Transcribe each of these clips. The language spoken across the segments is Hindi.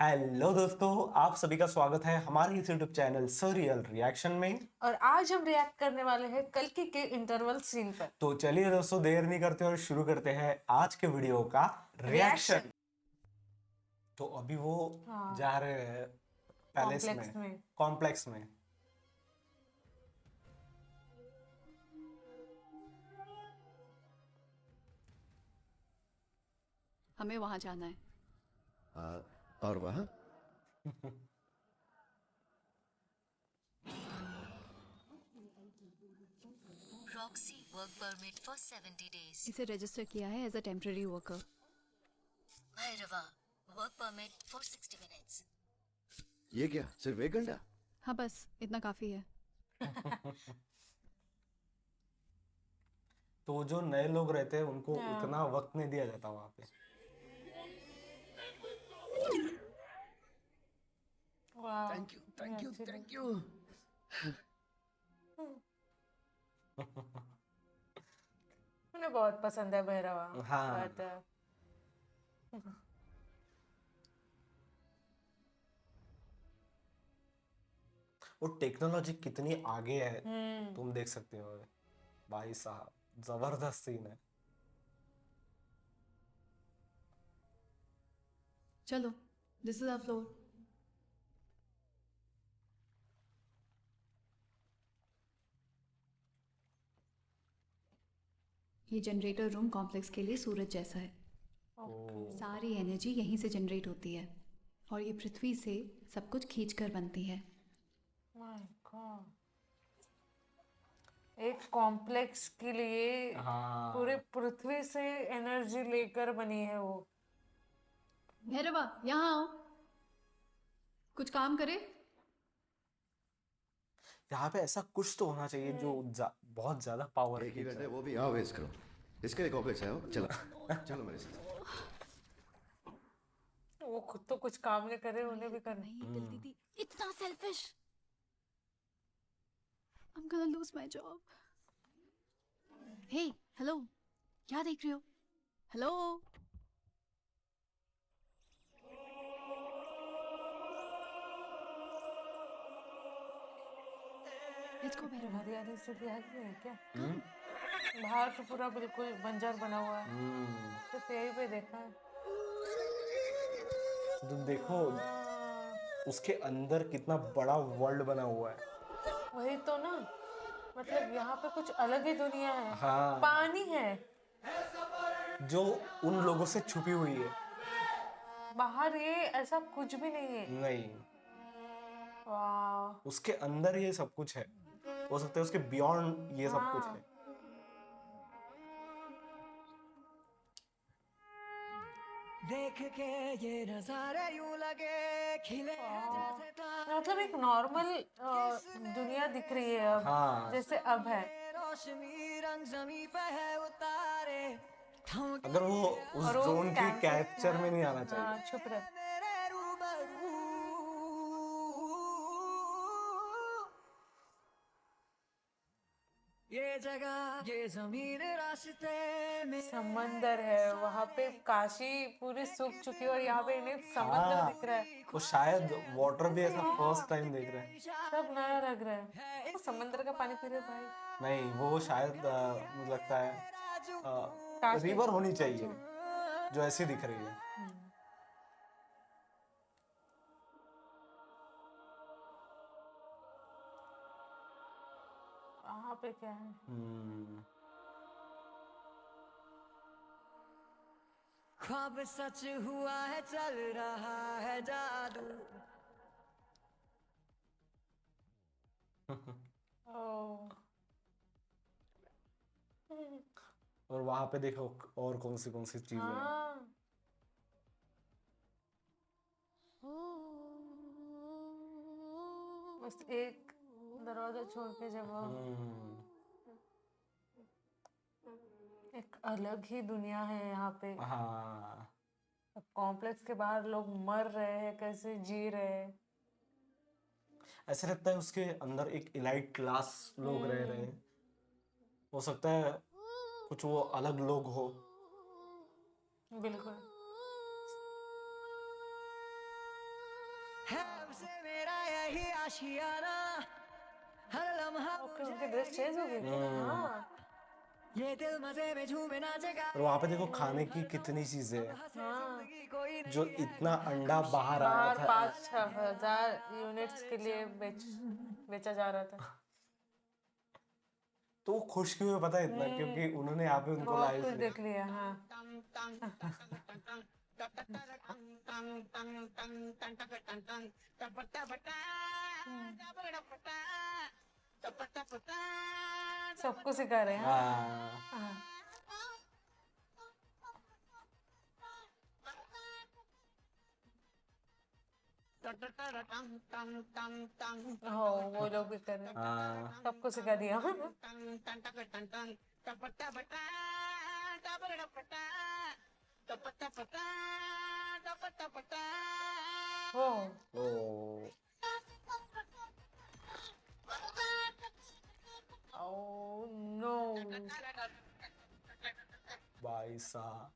हेलो दोस्तों, आप सभी का स्वागत है हमारे इस यूट्यूब चैनल सरियल रिएक्शन में। और आज हम रिएक्ट करने वाले हैं कल्कि के इंटरवल सीन पर। तो चलिए दोस्तों, देर नहीं करते और शुरू करते हैं आज के वीडियो का रिएक्शन। तो अभी वो हाँ, जा रहे हैं पैलेस कॉम्प्लेक्स में, में। कॉम्प्लेक्स में। हमें वहां जाना है। और वहाँ Roxy work permit for 70 days. इसे रजिस्टर किया है as a temporary worker. Bhairava work permit for 60 minutes. ये क्या सिर्फ 1 घंटा? हाँ बस इतना काफी है। तो जो नए लोग रहते हैं उनको हाँ। उतना वक्त नहीं दिया जाता वहां पे। वाह, थैंक यू। मुझे बहुत पसंद है भैरवा। हाँ। बट वो टेक्नोलॉजी कितनी आगे है तुम देख सकते हो। भाई साहब, जबरदस्त सीन है। चलो, दिस इज आवर फ्लोर। ये जनरेटर रूम कॉम्प्लेक्स के लिए सूरज जैसा है। सारी एनर्जी यहीं से जनरेट होती है और ये पृथ्वी से सब कुछ खींचकर बनती है। माय गॉड, एक कॉम्प्लेक्स के लिए हाँ। पूरे पृथ्वी से एनर्जी लेकर बनी है वो। भैरवा यहाँ आओ, कुछ काम करे। यहाँ पे ऐसा कुछ तो होना चाहिए जो बहुत ज्यादा पावर एक ही घंटे वो भी यहाँ वेस्ट करो। इसके लिए कॉम्प्लेक्स है हो? चलो चलो मेरे साथ। वो खुद तो कुछ काम नहीं करे, उन्हें भी करना। नहीं दिल दीदी, इतना selfish. I'm gonna lose my job. Hey, hello. क्या देख रहे हो? Hello. Let's go, Bhairahawa. हरियाली से हरियाली है क्या? बाहर तो पूरा बिल्कुल बंजर बना हुआ है, तो यही पे देखा है। तुम देखो उसके अंदर कितना बड़ा वर्ल्ड बना हुआ है। वही तो ना, मतलब यहाँ पे कुछ अलग ही दुनिया है। हाँ। पानी है, जो उन लोगों से छुपी हुई है। बाहर ये ऐसा कुछ भी नहीं है। नहीं, वाह। उसके अंदर ये सब कुछ है। हो सकता है उसके बियॉन्ड ये सब कुछ हाँ। है। देख के ये नजारे यूं लगे खिले हैं जैसे मतलब एक नॉर्मल दुनिया दिख रही है अब। हाँ। जैसे अब है। रोशनी रंग जमी पे है उतारे थम अगर वो उस और वो जोन की कैंप- कैप्चर में नहीं आना चाहिए। हाँ, छुप रहे। मेरे रूबरू ये जगह ये जमीन रास्ते में समंदर है वहां पे, काशी पूरी सूख चुकी है और यहाँ पे इन्हें समंदर दिख रहा है। वो शायद वाटर भी ऐसा फर्स्ट टाइम देख रहे हैं। सब नया लग रहा है। वो समंदर का पानी पी रहे भाई। नहीं, वो शायद मुझे लगता है काशी। रिवर होनी चाहिए जो ऐसी दिख रही है। वहां पे क्या है? ख्वाब सच हुआ है चल रहा है जादू ओ, और वहां पे देखो और कौन सी चीजें हैं। हाँ। बस एक दरवाजा छोड़ के जब एक अलग ही दुनिया है यहाँ पे। हाँ। अब कॉम्प्लेक्स के बाहर लोग मर रहे हैं, कैसे जी रहे हैं। ऐसा लगता है उसके अंदर एक इलाइट क्लास लोग रह रहे हैं। हो सकता है कुछ वो अलग लोग हो। बिल्कुल। है अब से मेरा यही आशियाना, हर लम्हा ओके उनकी ड्रेस चेंज हो गई। हाँ ये दिल मजे में झूमे नाचेगा। और वहां पे देखो खाने की कितनी चीजें हैं हाँ कोई जो इतना अंडा बाहर आया बाहर था। 5-6 हज़ार यूनिट्स के लिए बेचा जा रहा था। तो वो खुश क्यों हुए पता है इतना, क्योंकि उन्होंने यहाँ पे उनको बहुत लाइव कुछ देख लिया। हाँ सबको सिखा रहे हैं। हाँ हाँ हो वो लोग भी कर रहे हैं, हाँ सबको सिखा दिया। वो ओ ओ नो भाई साहब।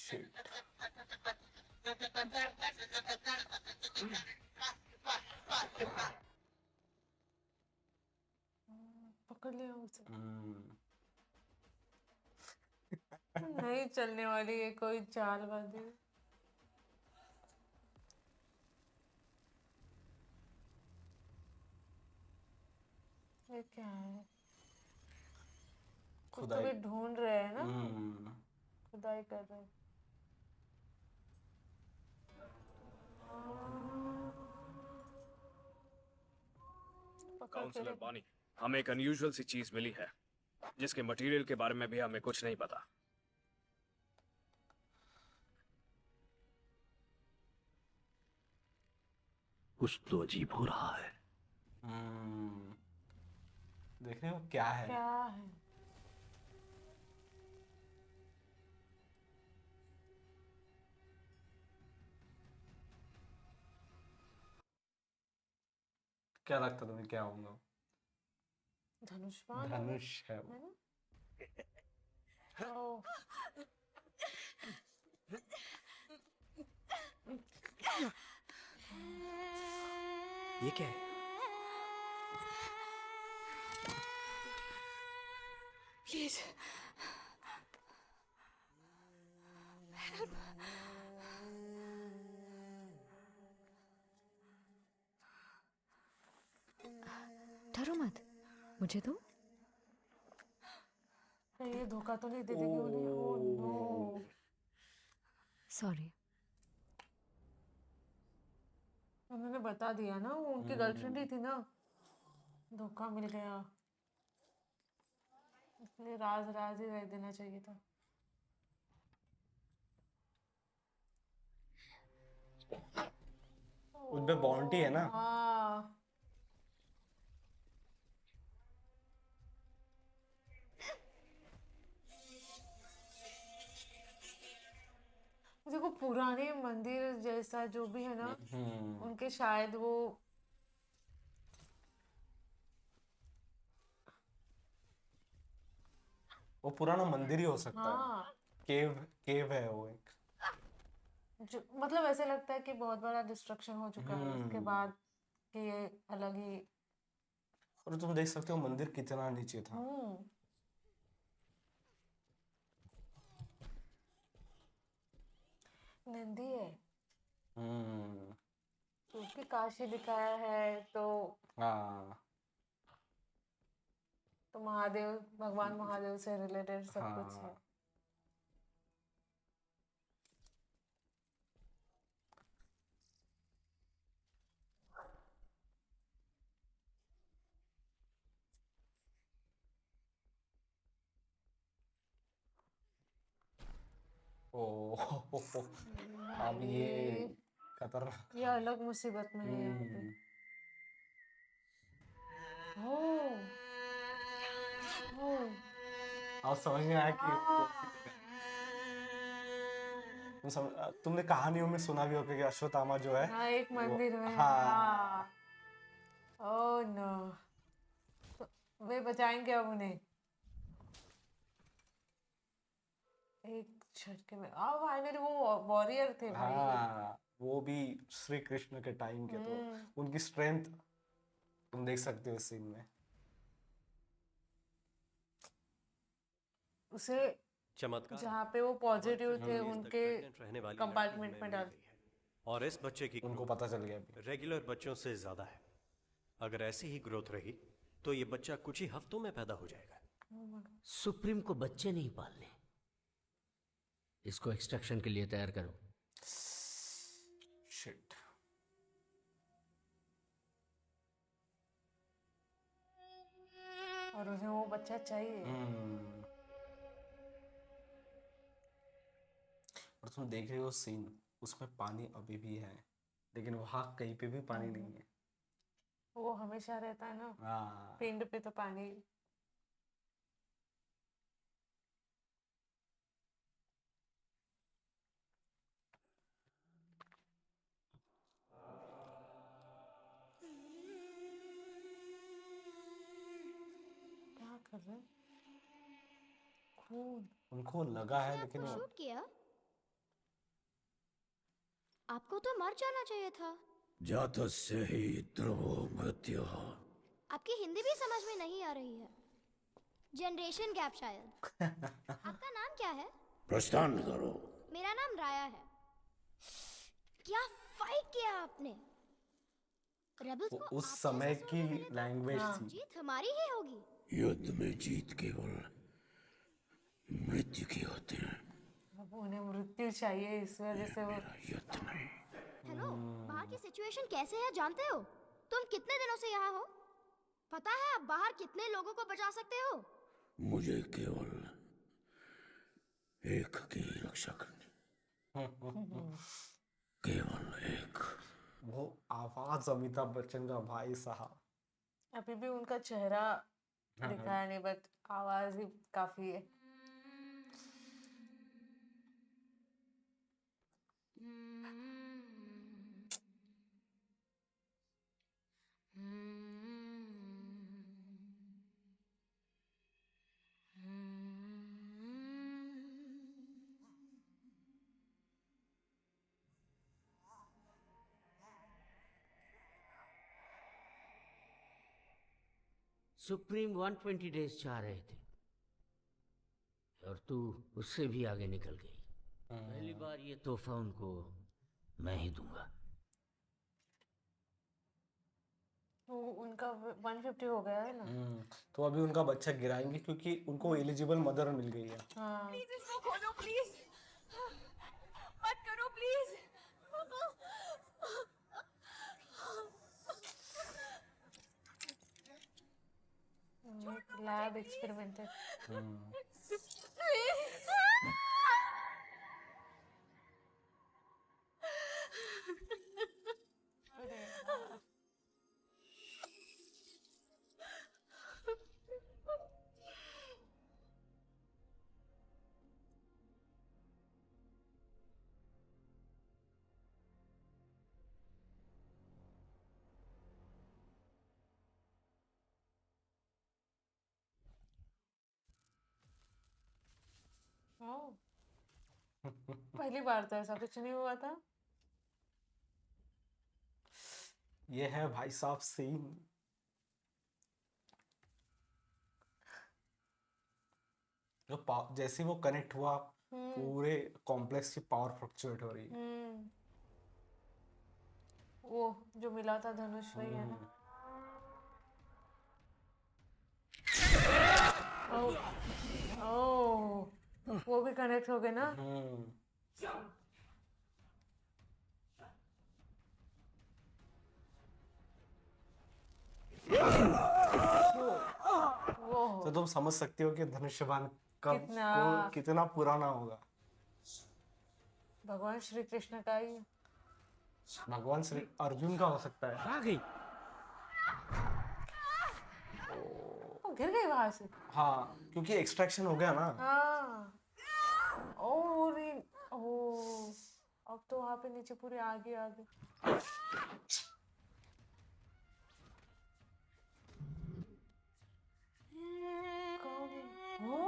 Shit. पकड़ लिया उसे। हम्म, नहीं चलने वाली है कोई चालबाजी। ये क्या है? कुछ तो खुदाई। भी ढूंढ रहे हैं ना, खुदाई कर रहे हैं। पकड़ के काउंसलर रख- बॉनी, हमें एक अनयूजुअल सी चीज मिली है जिसके मटेरियल के बारे में भी हमें कुछ नहीं पता। कुछ तो अजीब हो रहा है। देख रहे हो क्या है? क्या है? क्या लगता है तुम्हें क्या होगा? धनुष्मान धनुष है वो। है ना? ओह, ये क्या है? प्लीज डरो मत, मुझे दो। कहीं ये धोखा तो नहीं दे देगी उन्हें? Oh no. सॉरी। उन्होंने बता दिया ना, वो उनकी गर्लफ्रेंड ही थी ना, धोखा मिल गया। इसलिए राज राज ही रह देना चाहिए था। उनपे बाउंटी है ना। हाँ देखो पुराने मंदिर जैसा जो भी है ना, उनके शायद वो पुराना मंदिर ही हो सकता है। हाँ केव केव है वो एक। जो मतलब ऐसे लगता है कि बहुत बड़ा डिस्ट्रक्शन हो चुका है उसके बाद कि ये अलग ही। और तुम देख सकते हो मंदिर कितना नीचे था। नंदी है हम्म। क्योंकि काशी दिखाया है तो हाँ महादेव, भगवान महादेव से रिलेटेड सब कुछ है। हाँ। ओ अब ये खतरनाक। ये अलग मुसीबत में है यहाँ पे। ओ ओ अब समझ में आया कि तुमने कहानियों में सुना भी होगा कि अश्वत्थामा जो है हाँ एक मंदिर में। हाँ। ओह नो, वे बचाएंगे अब उन्हें। एक झटके में फाइनली वो वॉरियर थे भाई। हाँ, वो भी श्री कृष्ण के टाइम के, तो उनकी स्ट्रेंथ तुम देख सकते हो इस सीन में। उसे चमत्कार जहाँ पे वो पॉजिटिव थे उनके रहने वाली कंपार्टमेंट लड़की में हमें डाल। मिल गई है। और इस बच्चे की उनको growth पता चल गया अभी। रेगुलर बच्चों से ज्यादा है। अगर ऐसी ही ग्रोथ रही तो ये बच्चा कुछ ही हफ्तों में पैदा हो जाएगा। सुप्रीम को बच्चे नहीं पालने, इसको एक्सट्रैक्शन के लिए तैयार करो। शिट। और उन्हें वो बच्चा चाहिए। और तुम देख रहे हो सीन, उसमें पानी अभी भी है, लेकिन वहां कहीं पे भी पानी नहीं है। वो हमेशा रहता है ना, हाँ, पिंड पे तो पानी। क्या कर रहे हैं? खून। उनको लगा है, लेकिन वो शूट किया? आपको तो मर जाना चाहिए था। जातस्य हि ध्रुवो मृत्युः। आपकी हिंदी भी समझ में नहीं आ रही है। जनरेशन गैप शायद। आपका नाम क्या है? प्रस्थान करो। मेरा नाम राया है। क्या फाइट किया आपने? रेबल्स को उस आप समय जैसे की soldier मिले तो लैंग्वेज थी। जीत हमारी ही होगी। युद्ध में जीत केवल मृत्यु की होती है, अब उन्हें मृत्यु चाहिए, इस वजह से वो युद्ध नहीं। हेलो, बाहर की सिचुएशन कैसे है जानते हो? तुम कितने दिनों से यहाँ हो? पता है आप बाहर कितने लोगों को बचा सकते हो? मुझे केवल एक की रक्षा करनी, केवल एक। वो आवाज अमिताभ बच्चन का, भाई साहब। अभी भी उनका चेहरा दिखाया नहीं, बट आवाज ही काफी है। सुप्रीम 120 डेज चाह रहे थे और तू उससे भी आगे निकल गई। पहली बार ये तोहफा उनको मैं ही दूंगा। वो उनका 150 हो गया है ना। तो अभी उनका बच्चा गिराएंगे, क्योंकि उनको एलिजिबल मदर मिल गई है। हाँ। प्लीज इसको खोलो, प्लीज मत करो, प्लीज। लैब एक्सपेरिमेंट है। पहली बार तो ऐसा कुछ नहीं हुआ था। ये है भाई साहब सीन। जो जैसे वो कनेक्ट हुआ, पूरे कॉम्प्लेक्स की पावर फ्लक्चुएट हो रही है। वो जो मिला था धनुष वही है ना। ओह, वो भी कनेक्ट हो गए ना। वो तो तुम समझ सकते हो कि धनुष्यबाण कब कितना पुराना होगा। भगवान श्री कृष्ण का ही। भगवान श्री अर्जुन का हो सकता है। आ गई। वो गिर गई वहां से। हाँ, क्योंकि एक्सट्रैक्शन हो गया ना। हाँ। ओ, अब तो वहां पे नीचे पूरे आगे आगे। कौन है? वो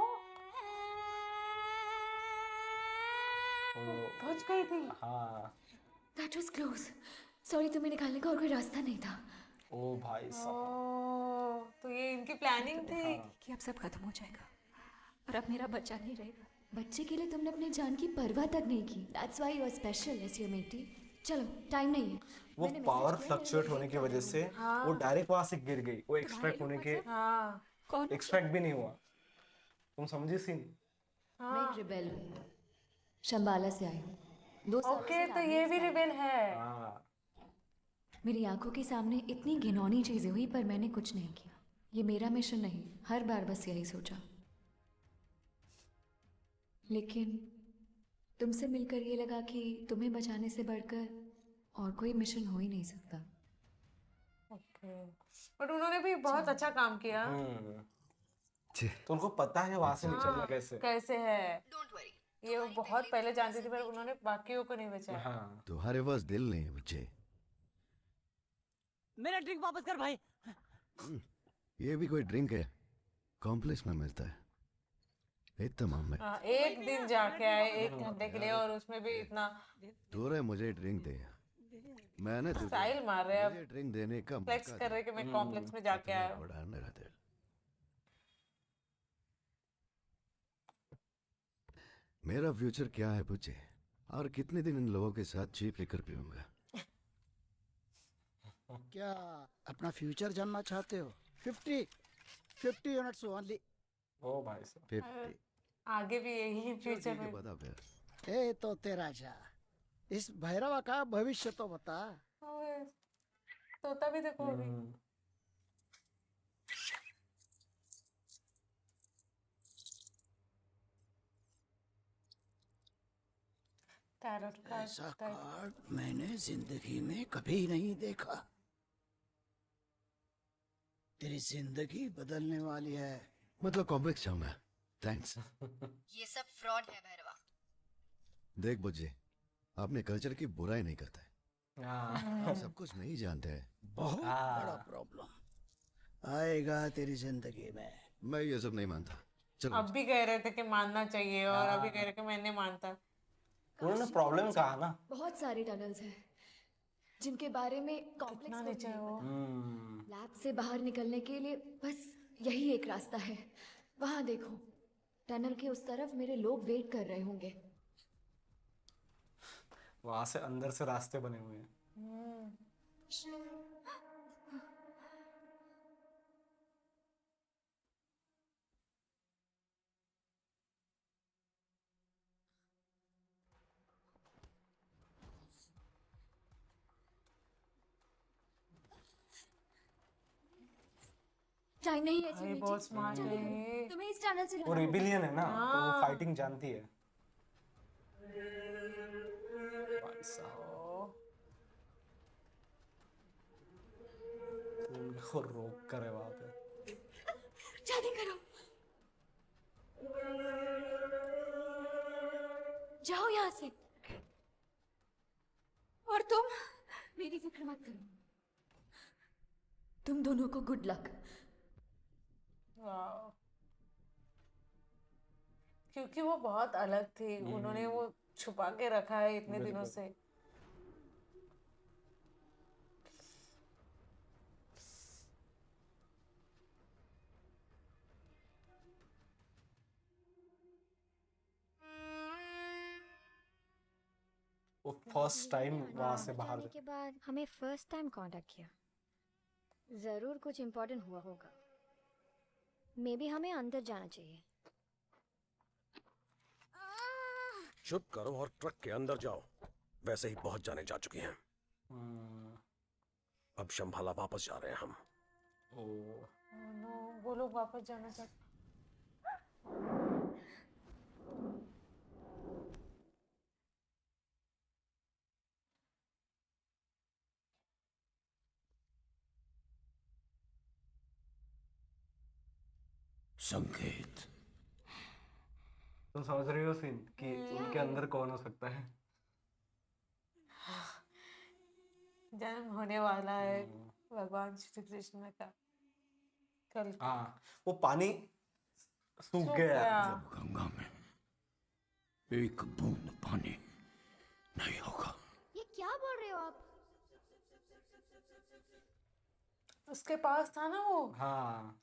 पहुंच गई थी। हाँ। That was close. सॉरी, तुम्हें निकालने का और कोई रास्ता नहीं था। ओ भाई साहब। ओह, तो ये इनकी प्लानिंग थी। कि अब सब खत्म हो जाएगा और अब मेरा बच्चा नहीं रहेगा। बच्चे के लिए तुमने अपनी जान की परवाह तक नहीं की। That's why you are special as your matey. चलो, टाइम नहीं है। वो मैंने पावर message किया, फ्लक्चुएट मेरे होने को की wait वजह कर से रहे वो डायरेक्ट वहां से गिर गई। वो एक्सट्रैक्ट होने के हाँ कौन? एक्सट्रैक्ट भी नहीं हुआ। तुम समझी सीन? मैं एक रिबेल हूँ, शंबाला से आई हूँ। 2 सालों ओके, से तो ये भी रिबेल है। हाँ। मेरी आंखों के सामने इतनी घिनौनी चीजें हुई पर मैंने कुछ नहीं किया। ये मेरा मिशन नहीं, हर बार बस यही सोचा। लेकिन तुमसे मिलकर ये लगा कि तुम्हें बचाने से बढ़कर और कोई मिशन हो ही नहीं सकता। ओके, बट उन्होंने भी बहुत अच्छा काम किया। तो उनको पता है वहां से निकलना कैसे। कैसे है, ये वो बहुत पहले जानती थी पर उन्होंने बाकियों को नहीं बचाया। हाँ। तुम्हारे पास दिल नहीं है बच्चे। मेरा ड्रिंक वापस कर भाई। ये भी कोई ड्रिंक है? कॉम्प्लेक्स में मिलता है। तमाम में एक दिन जाके आए 1 घंटे के लिए और उसमें भी इतना तो रे मुझे ड्रिंक दे। मैंने तुझे स्टाइल मार रहे हैं मुझे ड्रिंक देने का फ्लेक्स मौका कर रहे कि मैं कॉम्प्लेक्स में जाके दिया। आया हूँ। बड़ा मेरा दिल। मेरा फ्यूचर क्या है बच्चे? और कितने दिन इन लोगों के साथ चीप लिकर पीऊंगा? क्या अपना फ्यूचर जानना चाहते हो? 50 यूनिट्स ओनली। ओ भाई साहब। 50 आगे भी यही फ्यूचर में। बता फिर। ए तो तेरा जा, इस भैरवा का भविष्य तो बता। ओए, तोता भी देखो अभी। टैरोट ऐसा कार्ड कार्ड मैंने जिंदगी में कभी नहीं देखा। तेरी जिंदगी बदलने वाली है। मतलब कॉम्प्लेक्स जाऊं मैं? थैंक्स। ये सब फ्रॉड है भैरवा। देख बुज्जे, अपने कल्चर की बुराई नहीं करते। हाँ। सब कुछ नहीं जानते हैं। बहुत बड़ा प्रॉब्लम आएगा तेरी जिंदगी में। मैं ये सब नहीं मानता। चलो अब भी कह रहे थे कि मानना चाहिए और अभी कह रहे कि मैं नहीं मानता। उन्होंने प्रॉब्लम कहा ना। बहुत सारे टनल्स हैं जिनके बारे में कॉम्प्लेक्स को नीचे नहीं हो। पता। लैब से बाहर निकलने के लिए बस यही एक रास्ता है। वहां देखो, टनल के उस तरफ मेरे लोग वेट कर रहे होंगे। वहां से अंदर से रास्ते बने हुए हैं। टाइम नहीं है ऐसी भाई मीटिंग। बहुत स्मार्ट चलो, है ये। तुम्हें इस टनल से वो जाना होगा। रिबिलियन है ना, तो वो फाइटिंग जानती है। भाई साहब, उनको रोक कर है वहां पे। जल्दी करो, जाओ यहाँ से। और तुम मेरी फिक्र मत करो, तुम दोनों को गुड लक। वाह, क्योंकि वो बहुत अलग थी। उन्होंने वो छुपा के रखा है इतने दिनों से। वो फर्स्ट टाइम वहां से बाहर जाने के बाद हमें फर्स्ट टाइम कांटेक्ट किया। जरूर कुछ इम्पोर्टेंट हुआ होगा। मे बी हमें अंदर जाना चाहिए। चुप करो और ट्रक के अंदर जाओ। वैसे ही बहुत जाने जा चुके हैं। अब शंभाला वापस जा रहे हैं हम। नो, वो लोग वापस जाना चाहते। संकेत, तुम समझ रही हो सीन कि उनके अंदर कौन हो सकता है? जन्म होने वाला है भगवान श्री कृष्ण का कल। हाँ, वो पानी सूख गया। गंगा में एक बूंद पानी नहीं होगा। ये क्या बोल रहे हो आप? उसके पास था ना वो। हाँ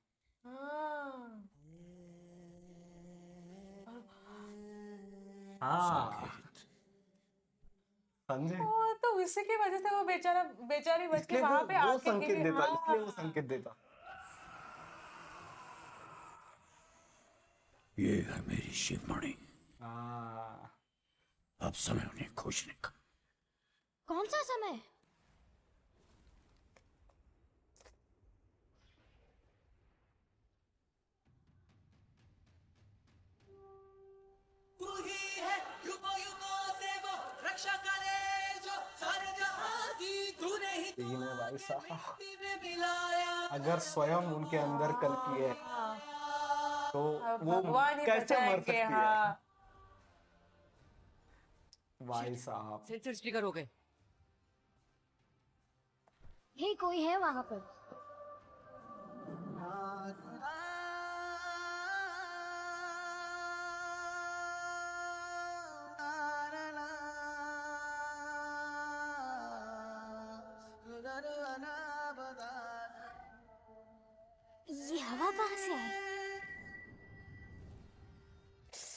हाँ हाँ समझे। वो तो उसी की वजह से वो बेचारी बच के इसलिए वहां पे वो आके संकेत गिरी। देता, हाँ। इसलिए वो संकेत देता। ये है मेरी शिवमणि। हाँ अब समय उन्हें खोजने का। कौन सा समय? सीन है भाई साहब। अगर स्वयं उनके अंदर कल की है तो अब वो भगवान ही कैसे मर बचाएंगे। सकती है हाँ भाई साहब। सेंसर स्टिकर हो गए। हे कोई है वहां पर? ये हवा कहाँ से आई?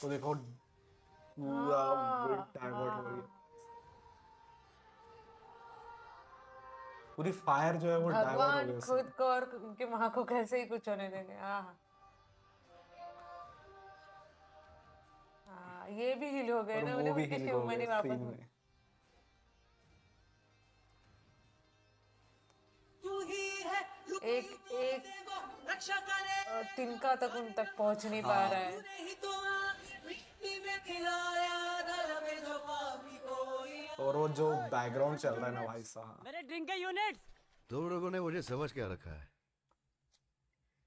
तो देखो पूरा डाइवर्ट हो रही है, पूरी फायर जो है वो डाइवर्ट हो भगवान गई उससे। खुद को और उनकी माँ को कैसे ही कुछ होने देंगे। हाँ हाँ ये भी हिल हो गए और ना, वो उन्हें भी उनकी हिल हो शिवमणि गए वापस स्क्रीन मिल- में। एक एक तिनका तक उन तक पहुंच नहीं पा रहा है। और वो जो बैकग्राउंड चल रहा है ना भाई साहब। मेरे ड्रिंक के यूनिट। तुम लोगों ने मुझे समझ क्या रखा है?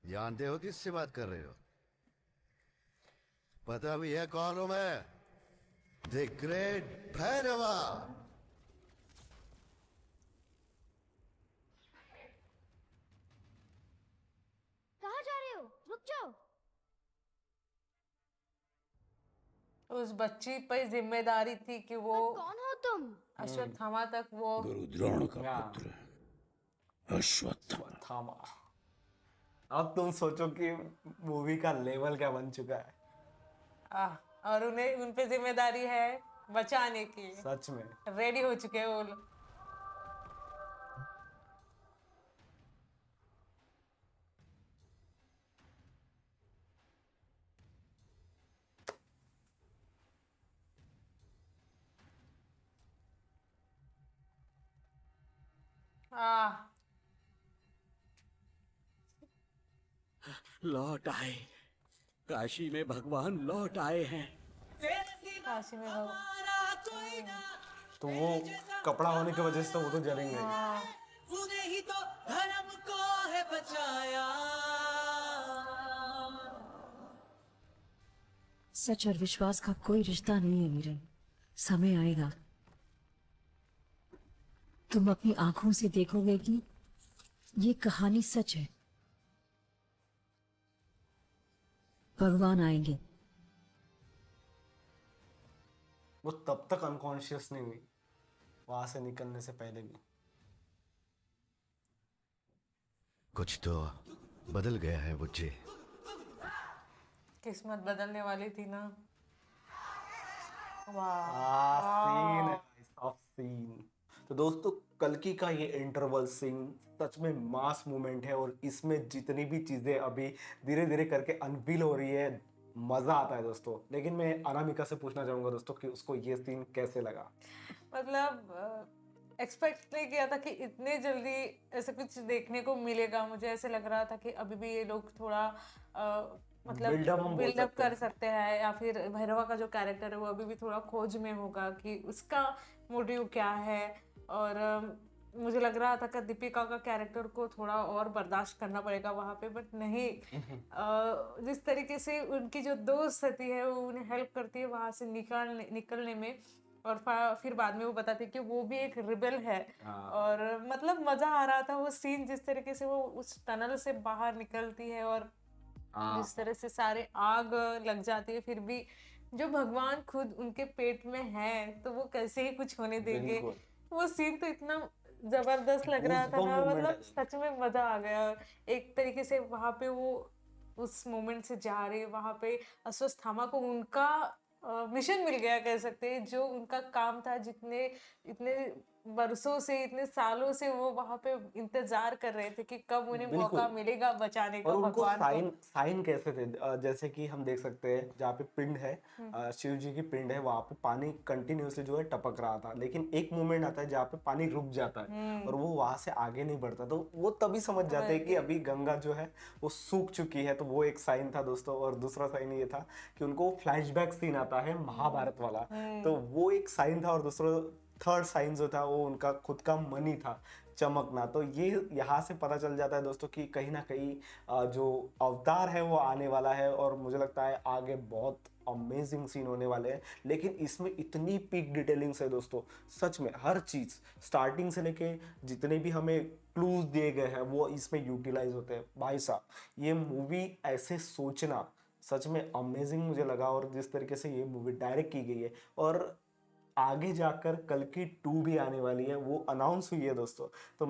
जानते हो किससे बात कर रहे हो? पता भी है कौन हूं मैं? The great Bhairava. कहाँ जा रहे हो? रुक जाओ। उस बच्ची पे जिम्मेदारी थी कि वो कौन हो तुम? अश्वत्थामा तक वो गुरु द्रोण का हाँ। पुत्र अश्वत्थामा। थामा। अब तुम सोचो कि मूवी का लेवल क्या बन चुका है। और उन्हें उन पे जिम्मेदारी है बचाने की। सच में। रेडी हो चुके हैं वो लोग। लौट आए। काशी में भगवान लौट आए हैं। काशी में भगवान। तो वो कपड़ा होने की वजह से तो वो तो जलेंगे ही। हाँ ही तो धर्म को है बचाया। सच और विश्वास का कोई रिश्ता नहीं है मीरन। समय आएगा, तुम अपनी आंखों से देखोगे कि ये कहानी सच है। भगवान आएंगे। वो तब तक अनकॉन्शियस नहीं हुई, वहां से निकलने से पहले भी। कुछ तो बदल गया है बुच्ची। किस्मत बदलने वाली थी ना। सीन वाह है भाई साहब, सीन। तो दोस्तों कल्कि का ये इंटरवल सीन सच में मास मूवमेंट है और इसमें जितनी भी चीजें अभी धीरे धीरे करके अनवील हो रही है, मजा आता है दोस्तों। लेकिन मैं अनामिका से पूछना चाहूंगा दोस्तों कि उसको ये सीन कैसे लगा। मतलब एक्सपेक्ट नहीं किया था कि इतने जल्दी ऐसे कुछ देखने को मिलेगा। मुझे ऐसे लग रहा था कि अभी भी ये लोग थोड़ा मतलब Build-up हम बोल बिल्डअप सकते कर हैं। सकते हैं, या फिर भैरवा का जो कैरेक्टर है वो अभी भी थोड़ा खोज में होगा कि उसका मोटिव क्या है। और मुझे लग रहा था कि दीपिका का कैरेक्टर को थोड़ा और बर्दाश्त करना पड़ेगा वहाँ पे, बट नहीं। जिस तरीके से उनकी जो दोस्त रहती है वो उन्हें हेल्प करती है वहाँ से निकलने में, और फिर बाद में वो बताती है कि वो भी एक रिबेल है। और मतलब मजा आ रहा था वो सीन, जिस तरीके से वो उस टनल से बाहर निकलती है और जिस तरह से सारे आग लग जाती है फिर भी जो भगवान खुद उनके पेट में है तो वो कैसे ही कुछ होने देंगे। बिल्कुल। वो सीन तो इतना जबरदस्त लग रहा था Goosebump ना, moment मतलब है। सच में मजा आ गया। एक तरीके से वहां पे वो उस मोमेंट से जा रहे, वहां पे अश्वत्थामा को उनका मिशन मिल गया कह सकते हैं, जो उनका काम था, जितने इतने बरसों से, इतने सालों से वो वहां पे इंतजार कर रहे थे कि कब उन्हें बिल्कुल। मौका मिलेगा बचाने का और उनको भगवान को। साइन साइन कैसे थे, जैसे कि हम देख सकते हैं जहाँ पे पिंड है, शिव जी की पिंड है, वहां पे पानी कंटिन्यूअसली जो है टपक रहा था, लेकिन एक मोमेंट आता है जहाँ पे पानी रुक जाता है और वो वहां से आगे नहीं बढ़ता, तो वो तभी समझ जाते हैं कि अभी गंगा जो है वो सूख चुकी है। तो वो एक साइन था दोस्तों। और दूसरा साइन ये था कि उनको फ्लैशबैक सीन आता है महाभारत वाला, तो वो एक साइन था। और दूसरा थर्ड साइन जो था वो उनका खुद का मनी था चमकना। तो ये यहाँ से पता चल जाता है दोस्तों कि कहीं ना कहीं जो अवतार है वो आने वाला है, और मुझे लगता है आगे बहुत अमेजिंग सीन होने वाले हैं। लेकिन इसमें इतनी पीक डिटेलिंग्स है दोस्तों, सच में हर चीज़ स्टार्टिंग से लेके जितने भी हमें क्लूज दिए गए हैं वो इसमें यूटिलाइज होते हैं। भाई साहब ये मूवी ऐसे सोचना सच में अमेजिंग मुझे लगा। और जिस तरीके से ये मूवी डायरेक्ट की गई है, और आगे जाकर कल की 2 भी आने वाली है, वो अनाउंस हुई है दोस्तों। तो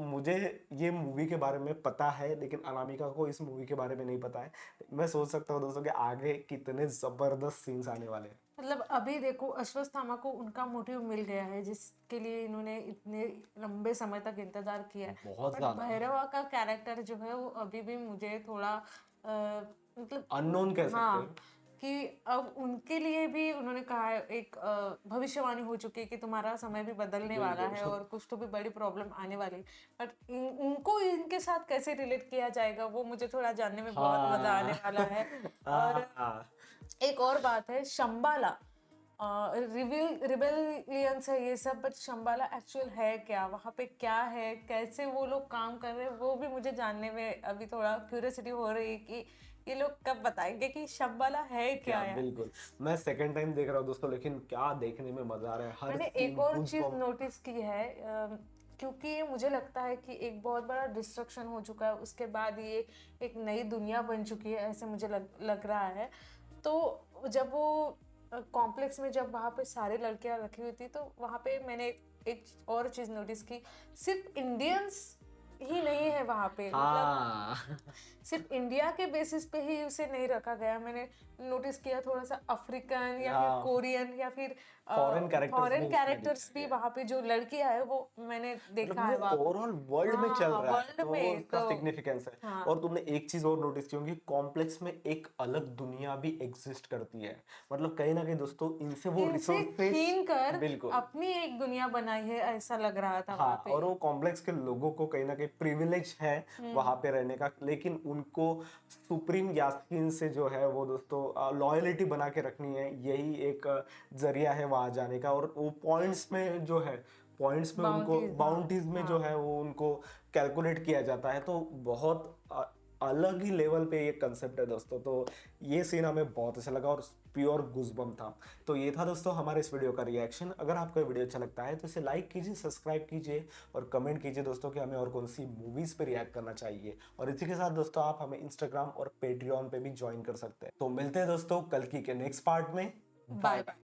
मुझे ये मूवी के बारे में पता है, लेकिन अनामिका को इस मूवी के बारे में नहीं पता है। मैं सोच सकता हूँ दोस्तों कि आगे कितने जबरदस्त सीन्स आने वाले हैं। मतलब अभी देखो अश्वत्थामा को उनका मोटिव मिल गया है, जिसके लिए इन्होंने इतने लंबे समय तक इंतजार किया है। बहुत बट ज्यादा भैरवा का कैरेक्टर जो है वो अभी भी मुझे थोड़ा मतलब अननोन कह सकते हाँ, हैं। कि अब उनके लिए भी उन्होंने कहा है, एक भविष्यवाणी हो चुकी है कि तुम्हारा समय भी बदलने वाला है और कुछ तो भी बड़ी प्रॉब्लम आने वाली है। बट उनको इनके साथ कैसे रिलेट किया जाएगा वो मुझे थोड़ा जानने में बहुत मजा आने वाला है। और एक और बात है, शंबाला रिबेलियंस है ये सब, बट शंबाला एक्चुअल है क्या, वहाँ पे क्या है, कैसे वो लोग काम कर रहे हैं, वो भी मुझे जानने में अभी थोड़ा क्यूरियोसिटी हो रही है कि ये लोग कब बताएंगे कि शंबाला है क्या यार। बिल्कुल। मैं सेकंड टाइम देख रहा हूँ दोस्तों, लेकिन क्या देखने में मजा आ रहा है। हर मैंने एक और चीज नोटिस की है, क्योंकि ये मुझे लगता है कि एक बहुत बड़ा डिस्ट्रक्शन हो चुका है, उसके बाद ये एक नई दुनिया बन चुकी है, ऐसे मुझे लग रहा है। तो जब वो कॉम्प्लेक्स में जब वहाँ पे सारी लड़कियाँ रखी हुई थी, तो वहाँ पे मैंने एक और चीज नोटिस की, सिर्फ इंडियंस ही नहीं है वहाँ पे। मतलब सिर्फ इंडिया के बेसिस पे ही उसे नहीं रखा गया। मैंने नोटिस किया थोड़ा सा अफ्रीकन या फिर कोरियन या फिर फॉरेन कैरेक्टर्स भी वहाँ पे जो लड़कियां है वो मैंने देखा है वहाँ पे। ओवरऑल वर्ल्ड में चल रहा है, वर्ल्ड तो में उसका तो सिग्निफिकेंस है। हाँ। और तुमने एक चीज और नोटिस की होगी, कॉम्प्लेक्स में एक अलग दुनिया भी एग्जिस्ट करती है। मतलब कहीं ना कहीं दोस्तों इनसे वो इनसे रिसोर्सेस छीन कर बिल्कुल अपनी एक दुनिया बनाई है, ऐसा लग रहा था हाँ। वहाँ पे। और वो कॉम्प्लेक्स के लोगों को कहीं ना कहीं प्रिविलेज है वहां पे रहने का, लेकिन उनको सुप्रीम यास्कीन से जो है वो दोस्तों लॉयलिटी बना के रखनी है, यही एक जरिया है वहां जाने का। और वो पॉइंट्स में जो है, पॉइंट्स में उनको बाउंटीज में जो है वो उनको कैलकुलेट किया जाता है। तो बहुत अलग ही लेवल पे ये कंसेप्ट है दोस्तों। तो ये सीन हमें बहुत अच्छा लगा और प्योर गूज़बम्प था। तो ये था दोस्तों हमारे इस वीडियो का रिएक्शन। अगर आपको ये वीडियो अच्छा लगता है तो इसे लाइक कीजिए, सब्सक्राइब कीजिए और कमेंट कीजिए दोस्तों कि हमें और कौन सी मूवीज़ पे रिएक्ट करना चाहिए। और इसी के साथ दोस्तों आप हमें इंस्टाग्राम और पेट्रियन पे भी ज्वाइन कर सकते हैं। तो मिलते हैं दोस्तों कल की के नेक्स्ट पार्ट में। Bye bye.